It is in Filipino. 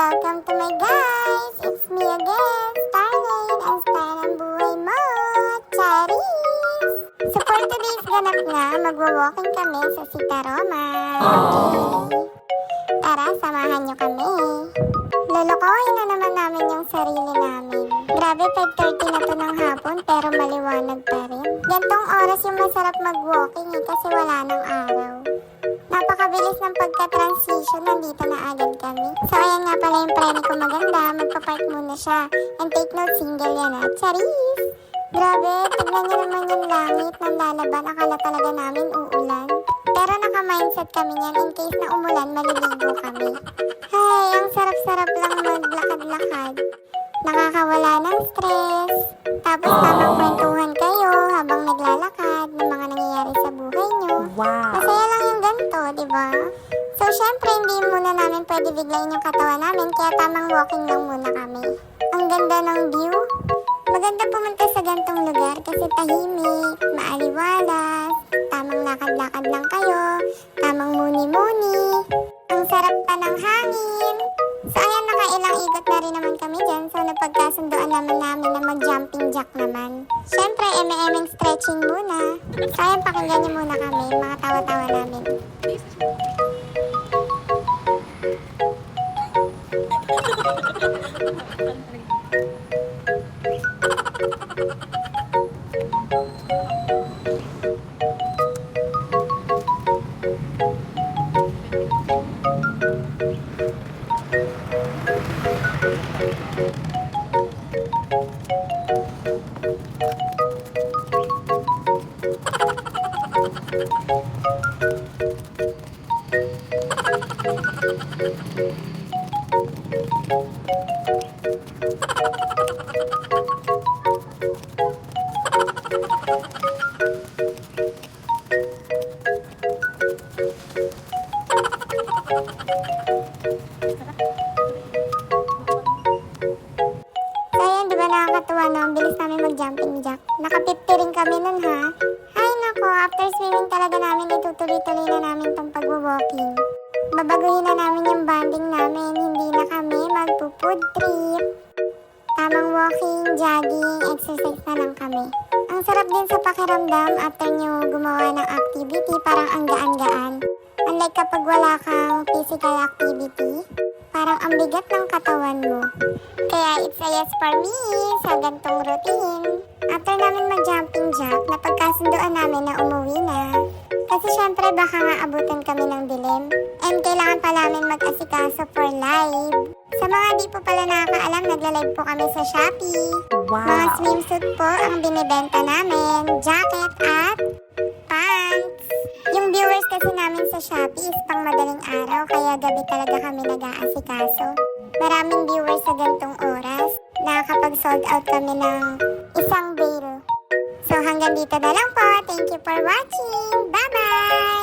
Welcome to my guys! It's me again, Starlane, ang star ng buhay mo, Charis! So for today's ganap nga, magwa-walking kami sa Sita Roma. Okay? Tara, samahan nyo kami. Lolokohin na naman namin yung sarili namin. Grabe, 5:30 na to ng hapon pero maliwanag pa rin. Gantong oras yung masarap mag-walking kasi wala nang araw. Napakabilis ng pagka-transition, nandito na agad kami. So ayan nga pala yung prene ko maganda, magpa-park muna siya. And take note, single yan ha. Charis! Grabe, tignan nyo naman yung langit ng lalaban. Akala talaga namin uulan. Pero naka-mindset kami niyan, in case na umulan, maliligo kami. Hey, ang sarap-sarap lang maglakad-lakad. Nakakawala ng stress. Tapos tamang kwentuhan kayo habang naglalakad ng mga nangyayari sa buhay nyo. Wow! Masaya lang yung ganito, di ba? So, syempre, hindi muna namin pwede biglayin yung katawan namin, kaya tamang walking lang muna kami. Ang ganda ng view. Maganda pumunta sa gantong lugar kasi tahimik, maaliwalas, tamang lakad-lakad lang kayo, tamang muni-muni, ang sarap pa ng hangin. So, ayan, nakailang ikot na rin naman kami dyan. So, napagkasundoan naman namin na mag-jumping jack naman. Syempre, eme-emeng stretching muna. So, ayan, pakinggan niyo muna kami, mga tawa-tawa namin. Nakakatuwa no, ang bilis namin mag-jumping jack. Naka-50 rin kami nun ha. Ay nako, after swimming talaga namin itutuloy-tuloy na namin tong pag-walking. Babaguhin na namin yung bonding namin, hindi na kami magpo-food trip. Tamang walking, jogging, exercise na lang kami. Ang sarap din sa pakiramdam after nyo gumawa ng activity, parang ang gaan-gaan. Unlike kapag wala kang physical activity, parang ang bigat ng katawan mo. Kaya it's a yes for me sa gantong routine. After namin mag-jumping jack, napagkasundoan namin na umuwi na. Kasi syempre baka nga abutan kami ng dilim. And kailangan pa namin mag-asikaso for live. Sa mga di po pala nakakaalam, nagla-live po kami sa Shopee. Wow! Mga swimsuit po ang binibenta namin, jacket at pants. Yung viewers kasi namin sa Shopee is pang madaling araw, kaya gabi talaga kami nag-aasikaso. Maraming viewers sa gantong oras. Nakakapag-sold out kami ng isang bale. So hanggang dito na lang po. Thank you for watching. Bye-bye!